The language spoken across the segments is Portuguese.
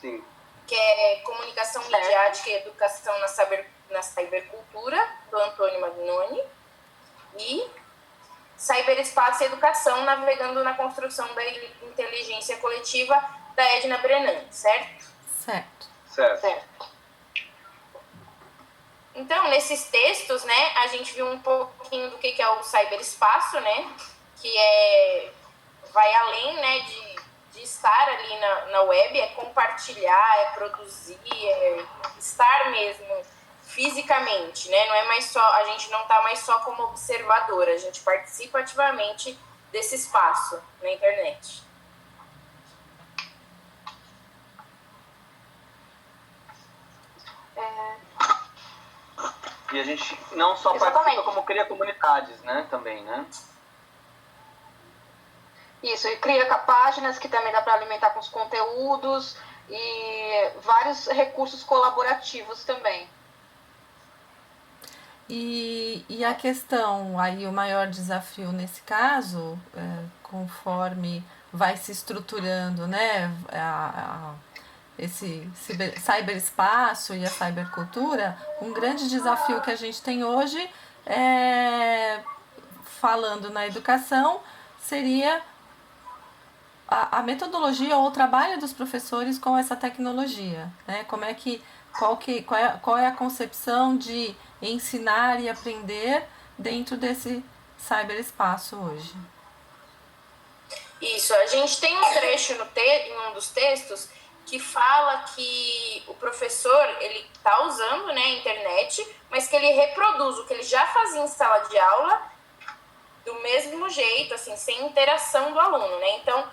Sim. Que é Comunicação Midiática e Educação na Cybercultura, do Antônio Magnoni, e Cyberespaço e Educação, Navegando na Construção da Inteligência Coletiva, da Edna Brennan, certo? Certo. Então, nesses textos, né, a gente viu um pouquinho do que é o cyberespaço, né, que vai além, né, de estar ali na web, é compartilhar, é produzir, é estar mesmo fisicamente, né, não é mais só, a gente não está mais só como observadora, a gente participa ativamente desse espaço na internet. E a gente não só participa, como cria comunidades, né, também, né? Isso, e cria páginas que também dá para alimentar com os conteúdos e vários recursos colaborativos também. E a questão, aí o maior desafio nesse caso, conforme vai se estruturando, né, esse cyberespaço e a cybercultura, um grande desafio que a gente tem hoje, falando na educação, seria a metodologia ou o trabalho dos professores com essa tecnologia, né? Qual é a concepção de ensinar e aprender dentro desse cyberespaço hoje? Isso, a gente tem um trecho em um dos textos que fala que o professor, ele está usando, né, a internet, mas que ele reproduz o que ele já fazia em sala de aula do mesmo jeito, assim, sem interação do aluno, né? Então,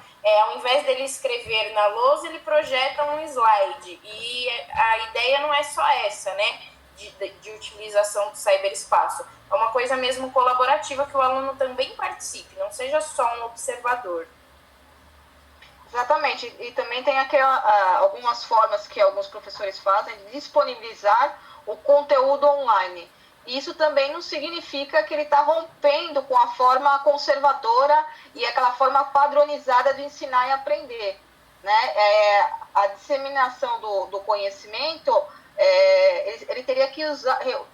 ao invés dele escrever na lousa, ele projeta um slide. E a ideia não é só essa, né, de utilização do cyberespaço. É uma coisa mesmo colaborativa, que o aluno também participe, não seja só um observador. Exatamente, e também tem algumas formas que alguns professores fazem de disponibilizar o conteúdo online. Isso também não significa que ele está rompendo com a forma conservadora e aquela forma padronizada de ensinar e aprender, né? A disseminação do conhecimento, ele teria que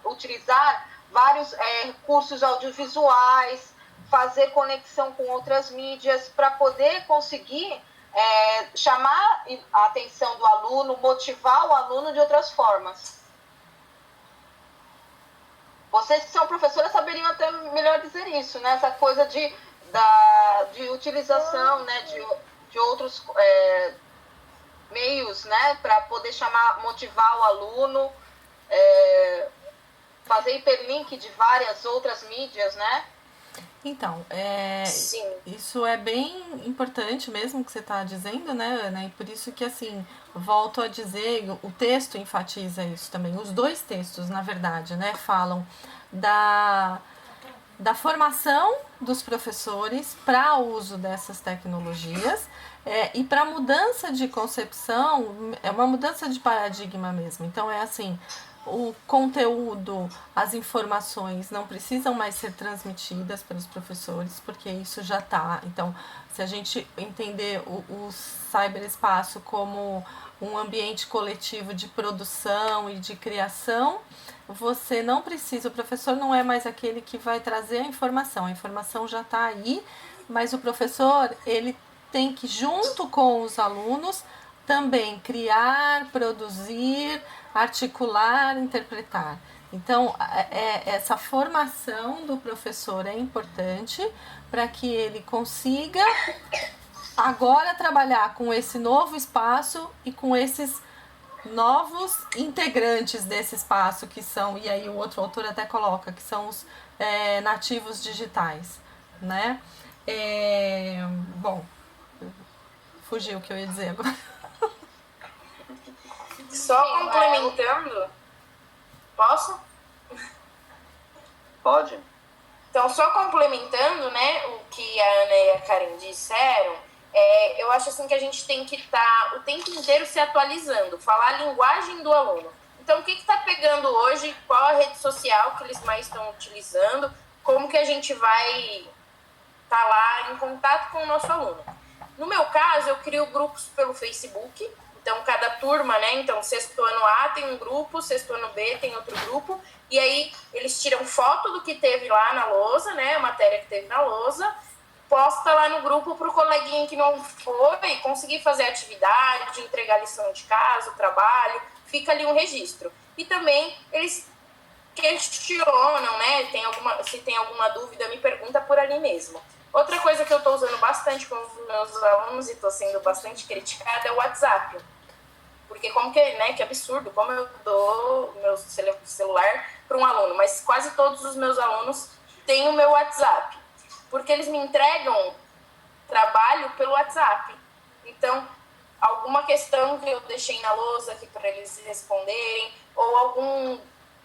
utilizar vários recursos audiovisuais, fazer conexão com outras mídias para poder conseguir chamar a atenção do aluno, motivar o aluno de outras formas. Vocês que são professoras saberiam até melhor dizer isso, né? Essa coisa de utilização, né? de outros meios, né? Para poder motivar o aluno, fazer hiperlink de várias outras mídias, né? Então, isso é bem importante mesmo que você está dizendo, né, Ana? E por isso que, assim, volto a dizer, o texto enfatiza isso também. Os dois textos, na verdade, né, falam da formação dos professores para o uso dessas tecnologias e para mudança de concepção, é uma mudança de paradigma mesmo. Então, é assim, o conteúdo, as informações não precisam mais ser transmitidas pelos professores, porque isso já está. Então, se a gente entender o cyberespaço como um ambiente coletivo de produção e de criação, você não precisa, o professor não é mais aquele que vai trazer a informação já está aí, mas o professor, ele tem que, junto com os alunos, também criar, produzir, articular, interpretar. Então, essa formação do professor é importante para que ele consiga agora trabalhar com esse novo espaço e com esses novos integrantes desse espaço, que são, e aí o outro autor até coloca, que são os nativos digitais, né? Bom, fugiu o que eu ia dizer agora. Só complementando, posso? Pode. Então, só complementando, né, o que a Ana e a Karen disseram, eu acho assim que a gente tem que estar o tempo inteiro se atualizando, falar a linguagem do aluno. Então, o que está pegando hoje, qual a rede social que eles mais estão utilizando, como que a gente vai lá em contato com o nosso aluno. No meu caso, eu crio grupos pelo Facebook, Então, cada turma, né? Então, sexto ano A tem um grupo, sexto ano B tem outro grupo, e aí eles tiram foto do que teve lá na lousa, né? A matéria que teve na lousa, posta lá no grupo para o coleguinha que não foi conseguir fazer atividade, entregar lição de casa, o trabalho, fica ali um registro. E também eles questionam, né? Se tem alguma dúvida, me pergunta por ali mesmo. Outra coisa que eu estou usando bastante com os meus alunos e estou sendo bastante criticada é o WhatsApp. Porque que absurdo, como eu dou meu celular para um aluno, mas quase todos os meus alunos têm o meu WhatsApp. Porque eles me entregam trabalho pelo WhatsApp. Então, alguma questão que eu deixei na lousa aqui para eles responderem, ou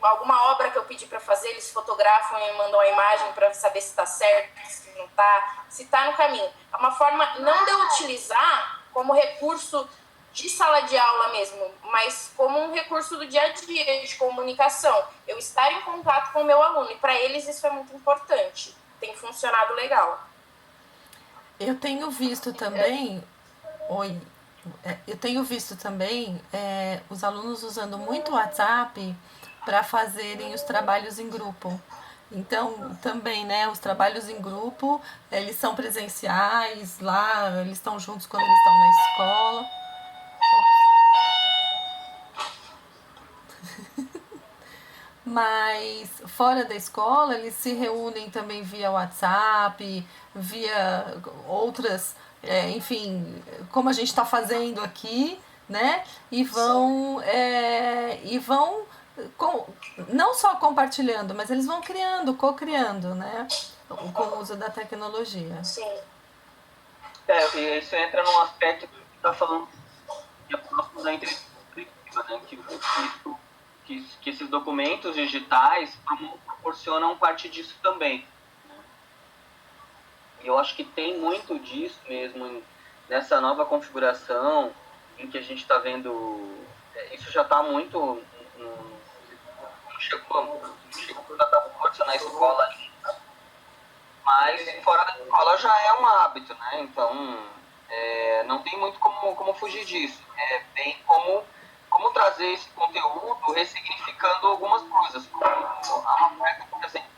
alguma obra que eu pedi para fazer, eles fotografam e mandam a imagem para saber se está certo, se não está, se está no caminho. É uma forma não de eu utilizar como recurso de sala de aula mesmo, mas como um recurso do dia a dia, de comunicação. Eu estar em contato com o meu aluno, e para eles isso é muito importante. Tem funcionado legal. Eu tenho visto também... os alunos usando muito o WhatsApp para fazerem os trabalhos em grupo. Então, também, né, os trabalhos em grupo, eles são presenciais, lá, eles estão juntos quando eles estão na escola. Mas fora da escola, eles se reúnem também via WhatsApp, via outras, enfim, como a gente está fazendo aqui, né? E vão não só compartilhando, mas eles vão criando, co-criando, né? Com o uso da tecnologia. Sim. E isso entra num aspecto que você está falando da inteligência coletiva, né? Que esses documentos digitais proporcionam parte disso também. E eu acho que tem muito disso mesmo nessa nova configuração em que a gente está vendo. Isso já está muito. Não chegou a dar força na escola ainda, mas fora da escola já é um hábito, né? Então não tem muito como fugir disso. É bem como trazer esse conteúdo ressignificando algumas coisas. Como a Marta, por exemplo,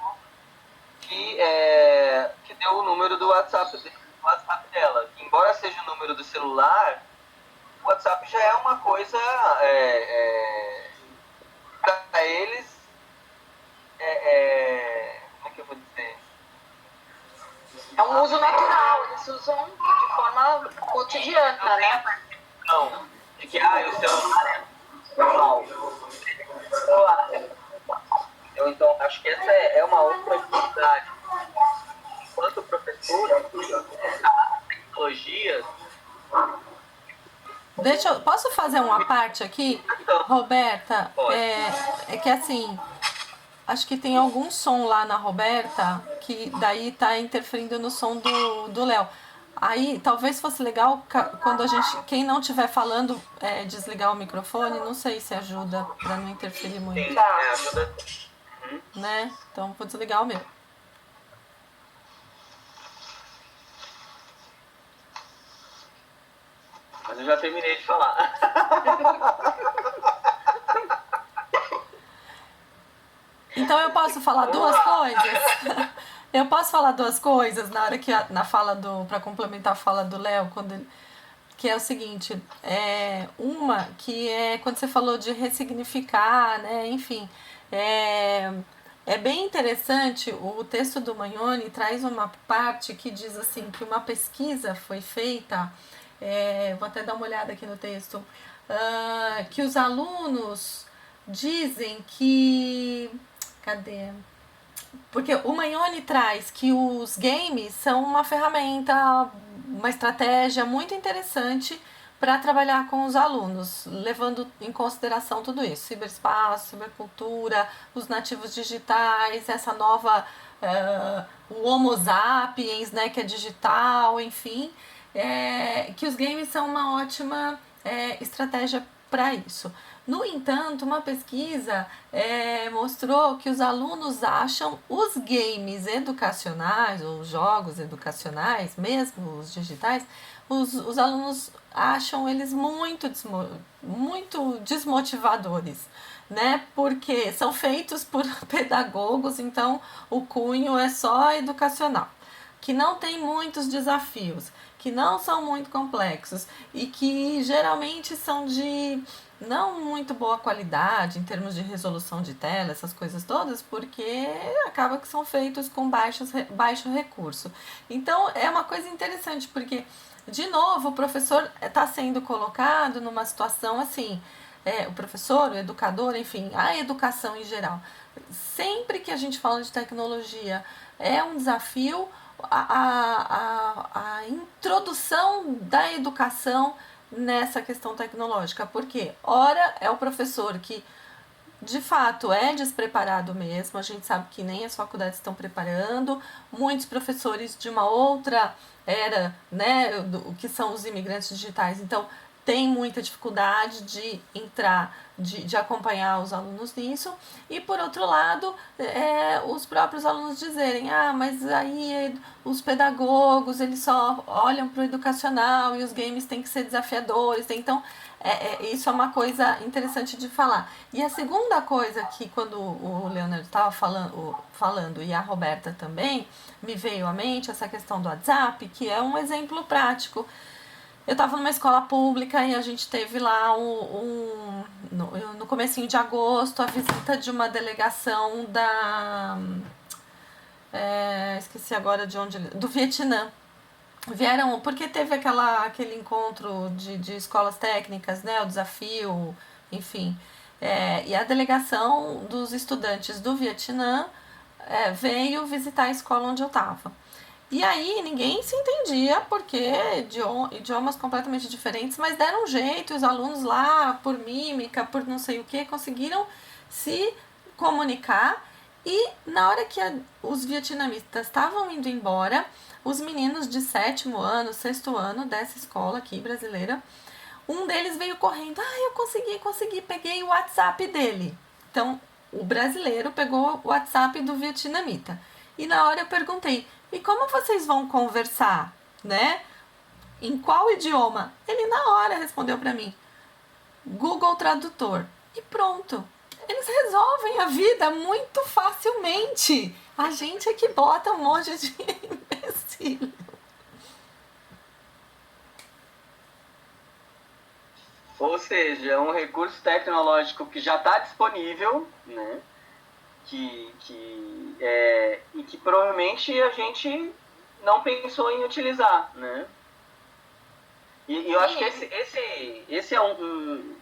que deu o número do WhatsApp dela. Embora seja o número do celular, o WhatsApp já é uma coisa para eles, como é que eu vou dizer? É um uso natural, eles usam de forma cotidiana, né? Não, de que o celular é normal. Então, acho que essa é uma outra dificuldade. Enquanto professor, as tecnologias... Posso fazer uma parte aqui, Roberta? É que assim, acho que tem algum som lá na Roberta que daí tá interferindo no som do Léo. Aí talvez fosse legal quando quem não estiver falando, desligar o microfone, não sei se ajuda para não interferir muito. Sim, ajuda. Né? Então vou desligar o meu. Mas eu já terminei de falar. Então eu posso falar duas coisas? Eu posso falar duas coisas na hora que para complementar a fala do Léo, que é o seguinte, uma que é quando você falou de ressignificar, né? Enfim, é bem interessante. O texto do Magnoni traz uma parte que diz assim que uma pesquisa foi feita, vou até dar uma olhada aqui no texto, que os alunos dizem que... Cadê? Porque o Magnoni traz que os games são uma ferramenta, uma estratégia muito interessante para trabalhar com os alunos, levando em consideração tudo isso, ciberespaço, cibercultura, os nativos digitais, essa nova, o Homo sapiens, né, que é digital, enfim, que os games são uma ótima estratégia para isso. No entanto, uma pesquisa mostrou que os alunos acham os games educacionais, ou jogos educacionais, mesmo os digitais, os alunos acham eles muito desmotivadores, né? Porque são feitos por pedagogos, então o cunho é só educacional, que não tem muitos desafios, que não são muito complexos e que geralmente são de não muito boa qualidade em termos de resolução de tela, essas coisas todas, porque acaba que são feitos com baixo recurso. Então é uma coisa interessante, porque de novo o professor está sendo colocado numa situação assim, o professor, o educador, enfim, a educação em geral. Sempre que a gente fala de tecnologia, é um desafio a introdução da educação nessa questão tecnológica, porque ora é o professor que de fato é despreparado mesmo, a gente sabe que nem as faculdades estão preparando, muitos professores de uma outra era, né, que são os imigrantes digitais, então tem muita dificuldade de entrar, de acompanhar os alunos nisso, e por outro lado, os próprios alunos dizerem, mas aí os pedagogos, eles só olham para o educacional e os games têm que ser desafiadores, então isso é uma coisa interessante de falar. E a segunda coisa que quando o Leonardo estava falando e a Roberta também, me veio à mente essa questão do WhatsApp, que é um exemplo prático. Eu estava numa escola pública e a gente teve lá no comecinho de agosto a visita de uma delegação esqueci agora de onde, do Vietnã. Vieram, porque teve aquele encontro de escolas técnicas, né, o desafio, enfim. E a delegação dos estudantes do Vietnã veio visitar a escola onde eu estava. E aí ninguém se entendia, porque idiomas completamente diferentes, mas deram um jeito, os alunos lá, por mímica, por não sei o que, conseguiram se comunicar. E na hora que os vietnamitas estavam indo embora, os meninos de 7º ano, 6º ano dessa escola aqui brasileira, um deles veio correndo, eu consegui, peguei o WhatsApp dele. Então, o brasileiro pegou o WhatsApp do vietnamita. E na hora eu perguntei, e como vocês vão conversar, né? Em qual idioma? Ele na hora respondeu para mim, Google Tradutor. E pronto. Eles resolvem a vida muito facilmente. A gente é que bota um monte de imbecil. Ou seja, um recurso tecnológico que já está disponível, né? E que provavelmente a gente não pensou em utilizar, né? E eu acho que esse é um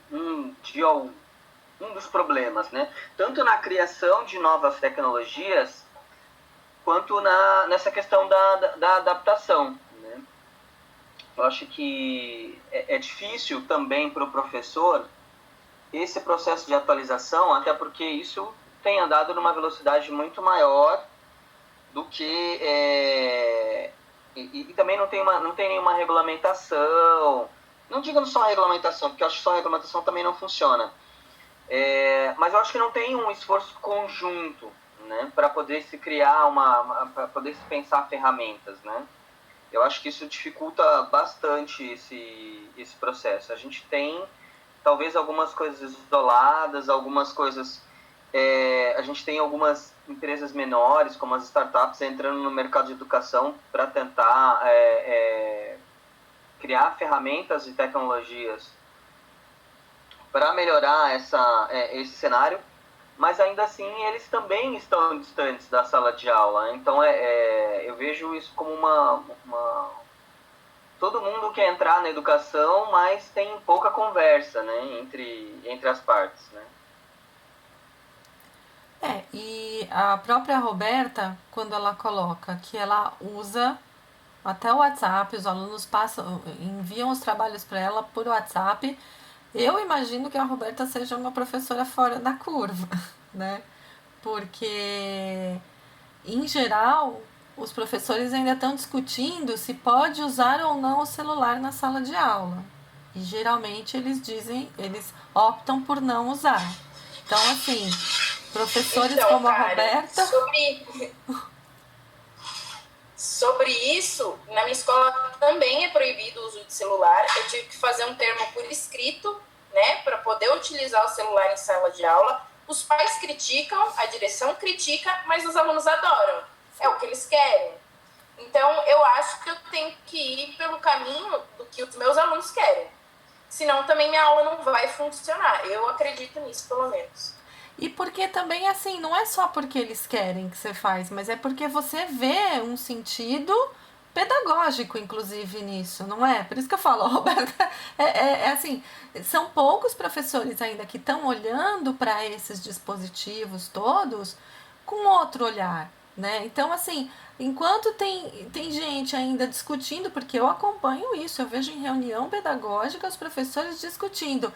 dos problemas, né? Tanto na criação de novas tecnologias, quanto nessa questão da adaptação, né? Eu acho que é difícil também para o professor esse processo de atualização, até porque isso tem andado numa velocidade muito maior do que... E também não tem nenhuma regulamentação. Não digo só regulamentação, porque eu acho que só regulamentação também não funciona. Mas eu acho que não tem um esforço conjunto, né, para poder se criar para poder se pensar ferramentas, né? Eu acho que isso dificulta bastante esse processo. A gente tem talvez algumas coisas isoladas, algumas coisas... a gente tem algumas empresas menores, como as startups, entrando no mercado de educação para tentar criar ferramentas e tecnologias para melhorar esse cenário, mas ainda assim eles também estão distantes da sala de aula. Então eu vejo isso como todo mundo quer entrar na educação, mas tem pouca conversa, né, entre as partes, né? E a própria Roberta, quando ela coloca que ela usa até o WhatsApp, os alunos enviam os trabalhos para ela por WhatsApp, eu imagino que a Roberta seja uma professora fora da curva, né? Porque, em geral, os professores ainda estão discutindo se pode usar ou não o celular na sala de aula. E geralmente eles optam por não usar. Então, assim, professores como a Roberta... Sobre isso, na minha escola também é proibido o uso de celular. Eu tive que fazer um termo por escrito, né, para poder utilizar o celular em sala de aula. Os pais criticam, a direção critica, mas os alunos adoram. É o que eles querem. Então, eu acho que eu tenho que ir pelo caminho do que os meus alunos querem. Senão, também minha aula não vai funcionar. Eu acredito nisso, pelo menos. E porque também, assim, não é só porque eles querem que você faz, mas é porque você vê um sentido pedagógico, inclusive, nisso, não é? Por isso que eu falo, Roberta, é assim, são poucos professores ainda que estão olhando para esses dispositivos todos com outro olhar, né? Então, assim, enquanto tem gente ainda discutindo, porque eu acompanho isso, eu vejo em reunião pedagógica os professores discutindo.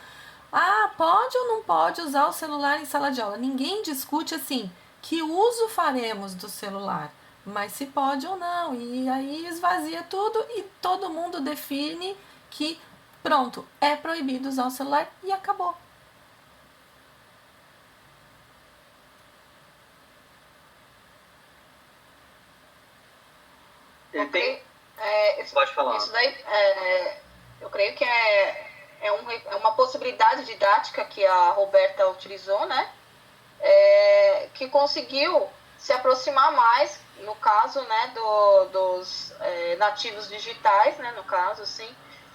Ah, pode ou não pode usar o celular em sala de aula? Ninguém discute assim, que uso faremos do celular, mas se pode ou não. E aí esvazia tudo e todo mundo define que, pronto, é proibido usar o celular e acabou. Pode falar. Isso daí, eu creio que é uma possibilidade didática que a Roberta utilizou, né? Que conseguiu se aproximar mais, no caso, né, dos nativos digitais, né, no caso, assim,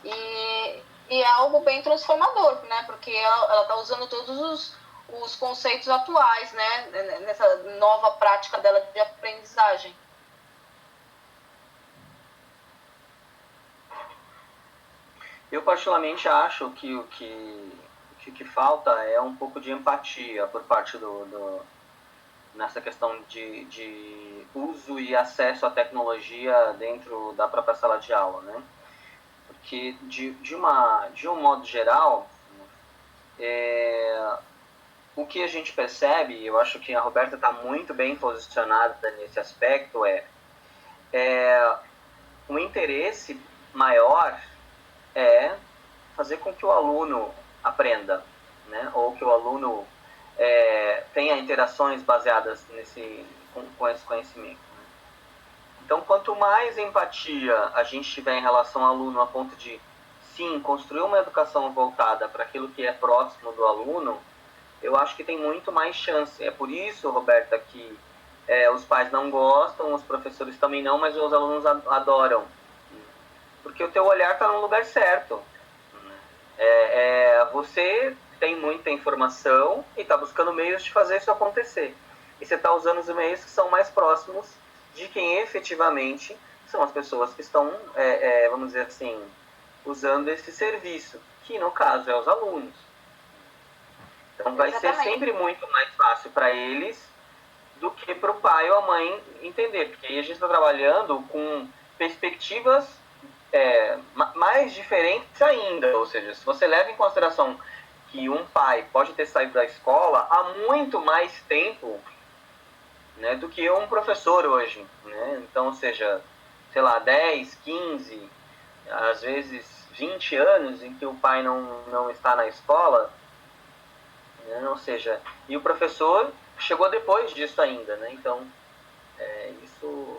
e é algo bem transformador, né? Porque ela está usando todos os conceitos atuais, né, nessa nova prática dela de aprendizagem. Eu particularmente acho que o que falta é um pouco de empatia por parte nessa questão de uso e acesso à tecnologia dentro da própria sala de aula, né? Porque de um modo geral, o que a gente percebe, eu acho que a Roberta está muito bem posicionada nesse aspecto, um interesse maior é fazer com que o aluno aprenda, né? Ou que o aluno tenha interações baseadas com esse conhecimento. Né? Então, quanto mais empatia a gente tiver em relação ao aluno, a ponto de, sim, construir uma educação voltada para aquilo que é próximo do aluno, eu acho que tem muito mais chance. É por isso, Roberta, que os pais não gostam, os professores também não, mas os alunos adoram. Porque o teu olhar está no lugar certo. Você tem muita informação e está buscando meios de fazer isso acontecer. E você está usando os meios que são mais próximos de quem efetivamente são as pessoas que estão, vamos dizer assim, usando esse serviço, que no caso é os alunos. Então vai ser sempre muito mais fácil para eles do que para o pai ou a mãe entender, porque aí a gente está trabalhando com perspectivas mais diferentes ainda, ou seja, se você leva em consideração que um pai pode ter saído da escola há muito mais tempo, né, do que um professor hoje, né? Então, ou seja, sei lá, 10, 15, às vezes 20 anos em que o pai não está na escola, né? Ou seja, e o professor chegou depois disso ainda, né? Então, isso,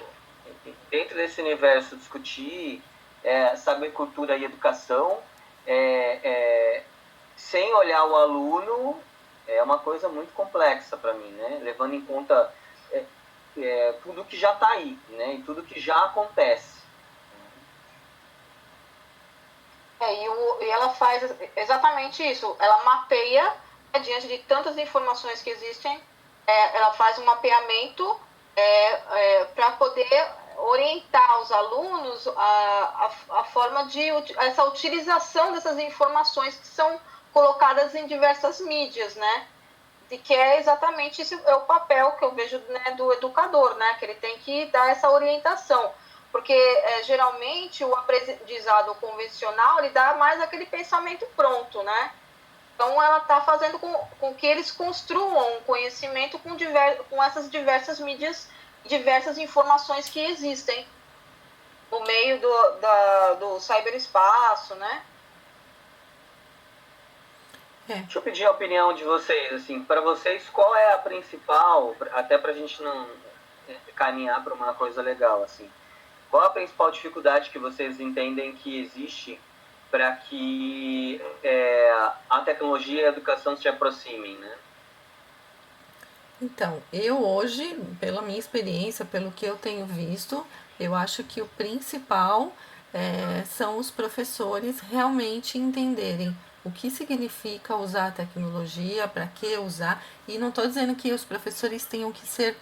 dentro desse universo, discutir saber cultura e educação, sem olhar o aluno, é uma coisa muito complexa para mim, né? Levando em conta tudo que já está aí, né? E tudo que já acontece. E ela faz exatamente isso. Ela mapeia, diante de tantas informações que existem, ela faz um mapeamento para poder orientar os alunos a forma de essa utilização dessas informações que são colocadas em diversas mídias, né? E que é exatamente esse o papel que eu vejo, né, do educador, né? Que ele tem que dar essa orientação, porque geralmente o aprendizado convencional ele dá mais aquele pensamento pronto, né? Então ela está fazendo com que eles construam um conhecimento com essas diversas mídias, diversas informações que existem no meio do cyberespaço, né? Deixa eu pedir a opinião de vocês, assim, para vocês, qual é a principal, até para a gente não caminhar para uma coisa legal, assim, qual a principal dificuldade que vocês entendem que existe para que a tecnologia e a educação se aproximem, né? Então, eu hoje, pela minha experiência, pelo que eu tenho visto, eu acho que o principal são os professores realmente entenderem o que significa usar a tecnologia, para que usar, e não estou dizendo que os professores tenham que ser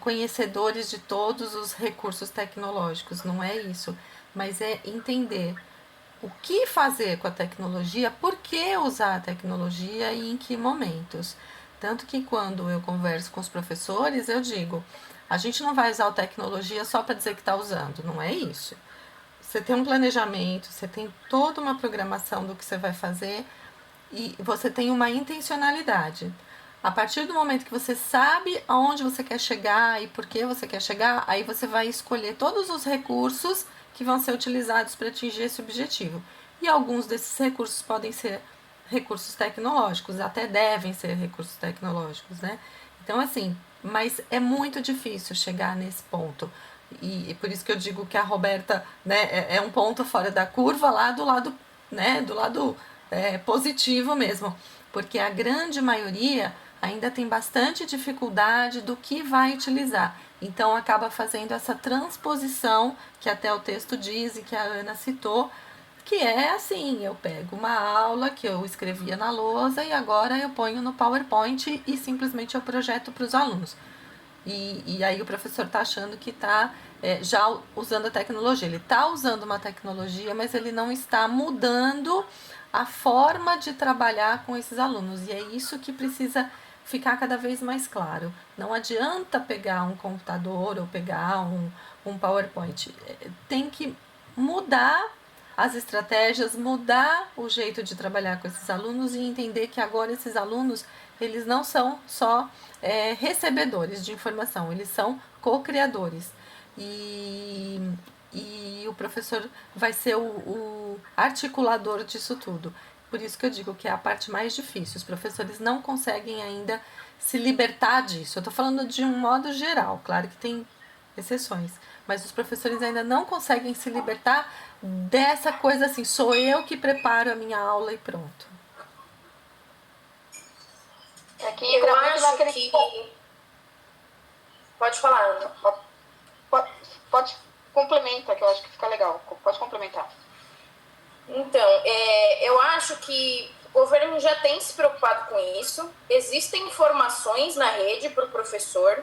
conhecedores de todos os recursos tecnológicos, não é isso, mas é entender o que fazer com a tecnologia, por que usar a tecnologia e em que momentos. Tanto que quando eu converso com os professores, eu digo, a gente não vai usar a tecnologia só para dizer que está usando, não é isso. Você tem um planejamento, você tem toda uma programação do que você vai fazer e você tem uma intencionalidade. A partir do momento que você sabe aonde você quer chegar e por que você quer chegar, aí você vai escolher todos os recursos que vão ser utilizados para atingir esse objetivo. E alguns desses recursos podem ser recursos tecnológicos, até devem ser recursos tecnológicos, né? Então, assim, mas é muito difícil chegar nesse ponto. E por isso que eu digo que a Roberta, né, é um ponto fora da curva lá do lado, né, do lado positivo mesmo, porque a grande maioria ainda tem bastante dificuldade do que vai utilizar. Então acaba fazendo essa transposição que até o texto diz e que a Ana citou, que é assim, eu pego uma aula que eu escrevia na lousa e agora eu ponho no PowerPoint e simplesmente eu projeto para os alunos. E aí o professor está achando que está já usando a tecnologia. Ele está usando uma tecnologia, mas ele não está mudando a forma de trabalhar com esses alunos. E é isso que precisa ficar cada vez mais claro. Não adianta pegar um computador ou pegar um PowerPoint. Tem que mudar as estratégias, mudar o jeito de trabalhar com esses alunos e entender que agora esses alunos, eles não são só recebedores de informação, eles são co-criadores. E o professor vai ser o articulador disso tudo. Por isso que eu digo que é a parte mais difícil. Os professores não conseguem ainda se libertar disso. Eu estou falando de um modo geral, claro que tem exceções, mas os professores ainda não conseguem se libertar dessa coisa assim, sou eu que preparo a minha aula e pronto. Aqui eu acho que... Pode falar, Ana. Pode complementar, que eu acho que fica legal. Pode complementar. Então, eu acho que o governo já tem se preocupado com isso. Existem informações na rede para o professor.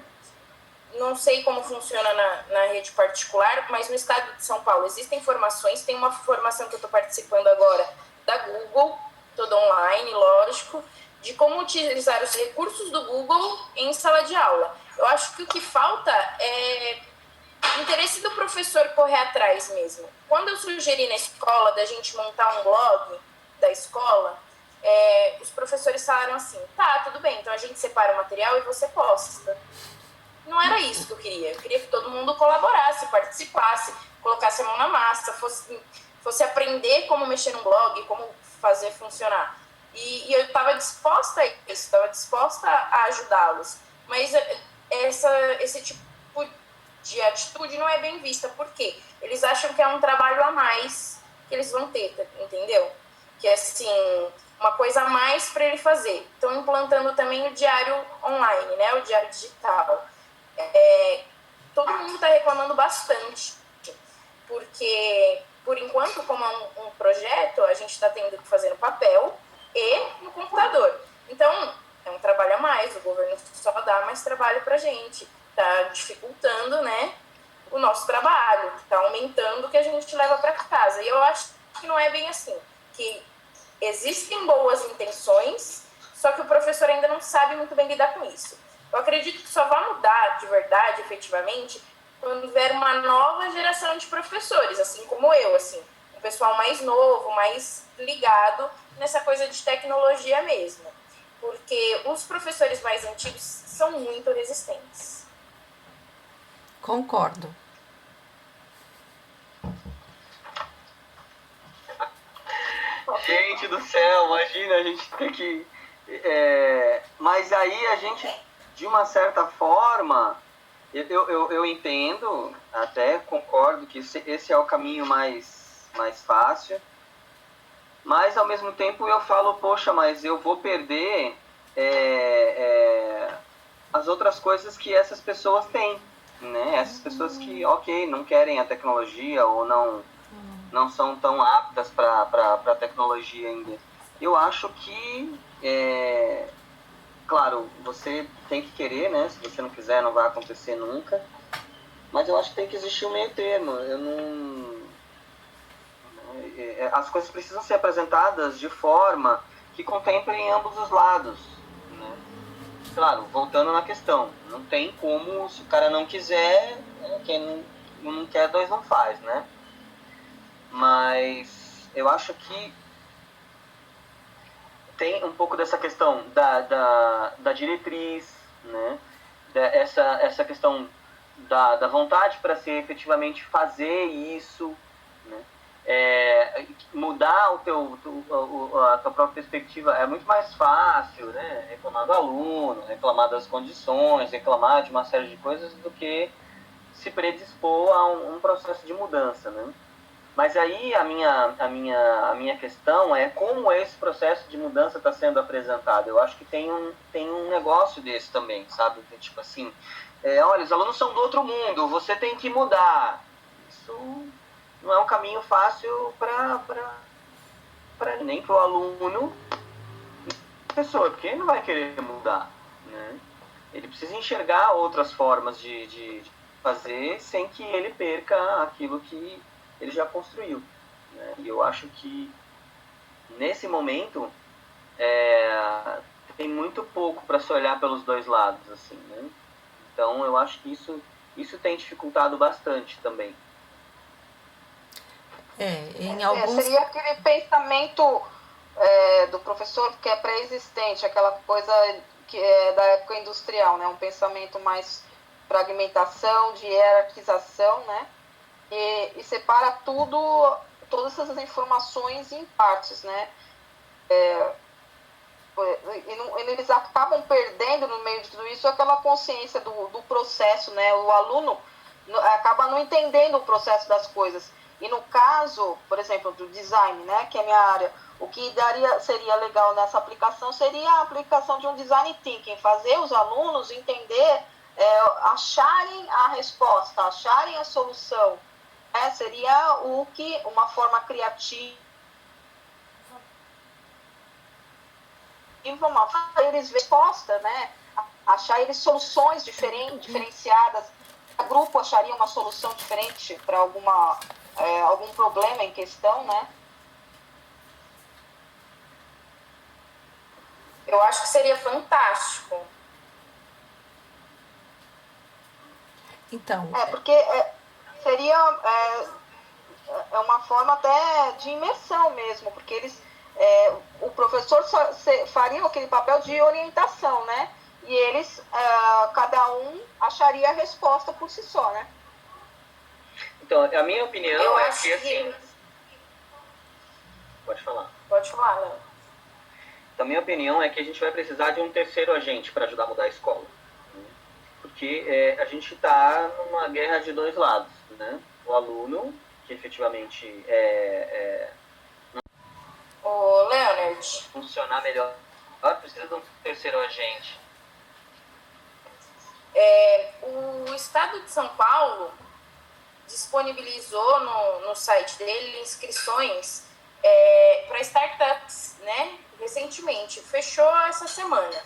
Não sei como funciona na rede particular, mas no estado de São Paulo existem informações. Tem uma formação que eu estou participando agora da Google, toda online, lógico, de como utilizar os recursos do Google em sala de aula. Eu acho que o que falta é o interesse do professor correr atrás mesmo. Quando eu sugeri na escola da gente montar um blog da escola, os professores falaram assim, tá, tudo bem, então a gente separa o material e você posta. Não era isso que eu queria. Eu queria que todo mundo colaborasse, participasse, colocasse a mão na massa, fosse aprender como mexer num blog, como fazer funcionar. E eu estava disposta a isso, estava disposta a ajudá-los. Mas esse tipo de atitude não é bem vista. Por quê? Eles acham que é um trabalho a mais que eles vão ter, entendeu? Que é, assim, uma coisa a mais para ele fazer. Estão implantando também o diário online, né? O diário digital. Todo mundo está reclamando bastante, porque, por enquanto, como é um projeto, a gente está tendo que fazer no papel e no computador. Então, é um trabalho a mais, o governo só dá mais trabalho para a gente, está dificultando, né, o nosso trabalho, está aumentando o que a gente leva para casa. E eu acho que não é bem assim, que existem boas intenções, só que o professor ainda não sabe muito bem lidar com isso. Eu acredito que só vai mudar de verdade, efetivamente, quando vier uma nova geração de professores, assim como eu, assim, um pessoal mais novo, mais ligado nessa coisa de tecnologia mesmo. Porque os professores mais antigos são muito resistentes. Concordo. Gente do céu, imagina a gente ter que... Mas aí a gente, de uma certa forma, Eu entendo, até concordo que esse é o caminho mais fácil, mas ao mesmo tempo eu falo, poxa, mas eu vou perder as outras coisas que essas pessoas têm, né? Essas pessoas que, ok, não querem a tecnologia ou não são tão aptas para a tecnologia ainda. Eu acho que, claro, você tem que querer, né? Se você não quiser, não vai acontecer nunca. Mas eu acho que tem que existir um meio termo. As coisas precisam ser apresentadas de forma que contemplem ambos os lados, né? Claro, voltando na questão, não tem como, se o cara não quiser, quem não quer, dois não faz, né? Mas eu acho que tem um pouco dessa questão da diretriz, né? Essa questão da vontade para se efetivamente fazer isso, né? Mudar a tua própria perspectiva é muito mais fácil, né? Reclamar do aluno, reclamar das condições, reclamar de uma série de coisas, do que se predispor a um processo de mudança, né? Mas aí a minha questão é como esse processo de mudança está sendo apresentado. Eu acho que tem um negócio desse também, sabe? Tipo assim, olha, os alunos são do outro mundo, você tem que mudar. Isso não é um caminho fácil nem para o aluno, professor, porque ele não vai querer mudar, né? Ele precisa enxergar outras formas de fazer sem que ele perca aquilo que ele já construiu, né? E eu acho que nesse momento tem muito pouco para se olhar pelos dois lados, assim, né? Então eu acho que isso tem dificultado bastante também. Seria aquele pensamento do professor que é pré-existente, aquela coisa que é da época industrial, né? Um pensamento mais fragmentação, de hierarquização, né? E separa todas essas informações em partes, né? Eles acabam perdendo no meio de tudo isso aquela consciência do processo, né? O aluno acaba não entendendo o processo das coisas. E no caso, por exemplo, do design, né, que é a minha área, o que seria legal nessa aplicação seria a aplicação de um design thinking, fazer os alunos entender, acharem a resposta, acharem a solução. Seria uma forma criativa, uma forma eles verem resposta, né? Achar eles soluções diferenciadas. O grupo acharia uma solução diferente para algum problema em questão, né? Eu acho que seria fantástico. Então. Porque seria uma forma até de imersão mesmo, porque o professor faria aquele papel de orientação, né? E eles, cada um acharia a resposta por si só, né? Então, a minha opinião eu é acho que assim... Pode falar. Pode falar, Léo. Então, a minha opinião é que a gente vai precisar de um terceiro agente para ajudar a mudar a escola. Porque a gente está numa guerra de dois lados, né? O aluno, que efetivamente Ô, Leonard, funcionar melhor, precisa de um terceiro agente. O Estado de São Paulo disponibilizou no site dele inscrições para startups, né? Recentemente, fechou essa semana.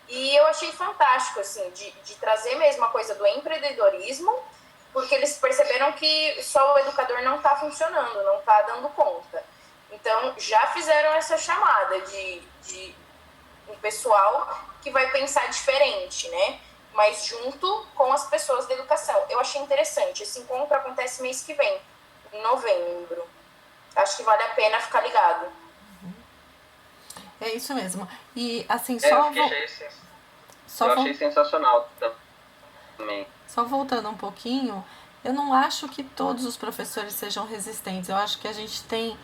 E eu achei fantástico, assim, de trazer mesmo a coisa do empreendedorismo, porque eles perceberam que só o educador não está funcionando, não está dando conta. Então, já fizeram essa chamada de um pessoal que vai pensar diferente, né? Mas junto com as pessoas da educação. Eu achei interessante. Esse encontro acontece mês que vem, em novembro. Acho que vale a pena ficar ligado. É isso mesmo. E, assim, eu achei sensacional também. Só voltando um pouquinho, eu não acho que todos os professores sejam resistentes. Eu acho que a gente tem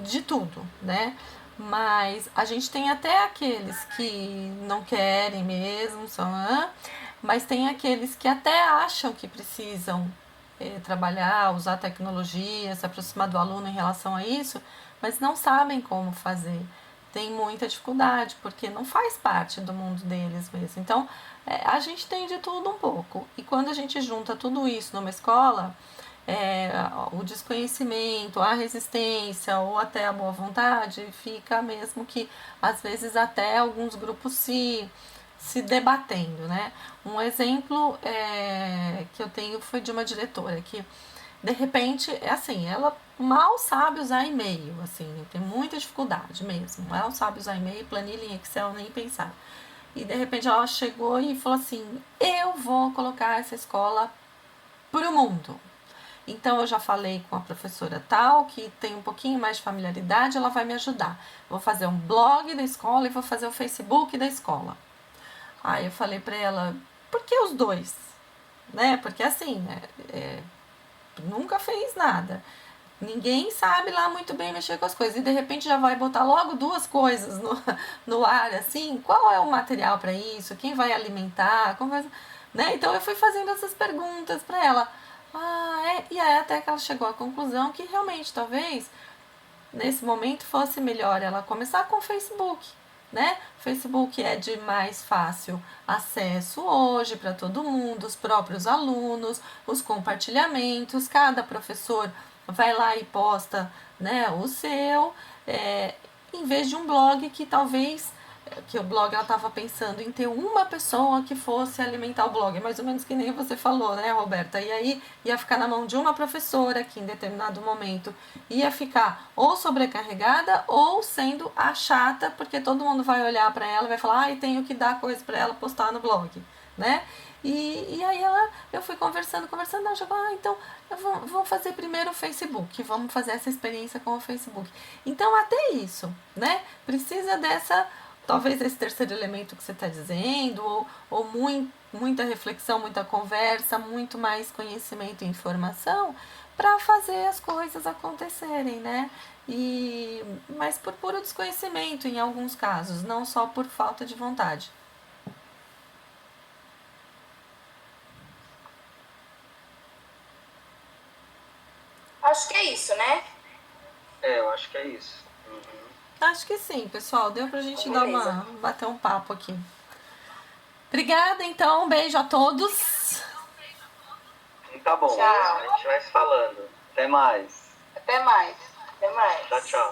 de tudo, né? Mas a gente tem até aqueles que não querem mesmo, mas tem aqueles que até acham que precisam trabalhar, usar tecnologia, se aproximar do aluno em relação a isso, mas não sabem como fazer. Tem muita dificuldade, porque não faz parte do mundo deles mesmo. Então, a gente tem de tudo um pouco. E quando a gente junta tudo isso numa escola, o desconhecimento, a resistência ou até a boa vontade, fica mesmo que, às vezes, até alguns grupos se debatendo, né? Um exemplo que eu tenho foi de uma diretora que, de repente, assim, ela mal sabe usar e-mail, assim, tem muita dificuldade mesmo, mal sabe usar e-mail, planilha em Excel, nem pensar. E, de repente, ela chegou e falou assim, eu vou colocar essa escola pro mundo. Então, eu já falei com a professora tal, que tem um pouquinho mais de familiaridade, ela vai me ajudar. Vou fazer um blog da escola e vou fazer o Facebook da escola. Aí eu falei pra ela, por que os dois? Né? Porque assim, nunca fez nada. Ninguém sabe lá muito bem mexer com as coisas. E de repente já vai botar logo duas coisas no ar, assim. Qual é o material para isso? Quem vai alimentar? Como vai... né? Então eu fui fazendo essas perguntas para ela. E aí até que ela chegou à conclusão que realmente talvez nesse momento fosse melhor ela começar com o Facebook, né? O Facebook é de mais fácil acesso hoje para todo mundo, os próprios alunos, os compartilhamentos, cada professor vai lá e posta, né, o seu, em vez de um blog que talvez, que o blog ela estava pensando em ter uma pessoa que fosse alimentar o blog, mais ou menos que nem você falou, né, Roberta? E aí ia ficar na mão de uma professora que em determinado momento ia ficar ou sobrecarregada ou sendo a chata, porque todo mundo vai olhar para ela e vai falar, tenho que dar coisa para ela postar no blog, né? E aí eu fui conversando, ela chegou, então vamos fazer primeiro o Facebook, vamos fazer essa experiência com o Facebook. Então até isso, né? Precisa dessa, talvez esse terceiro elemento que você está dizendo, ou muita reflexão, muita conversa, muito mais conhecimento e informação para fazer as coisas acontecerem, né? Mas por puro desconhecimento em alguns casos, não só por falta de vontade. Acho que é isso, né? Eu acho que é isso. Acho que sim, pessoal. Deu pra gente bater um papo aqui. Obrigada, então. Um beijo a todos. Tá bom. Tchau. A gente vai se falando. Até mais. Até mais. Até mais. Tchau, tchau.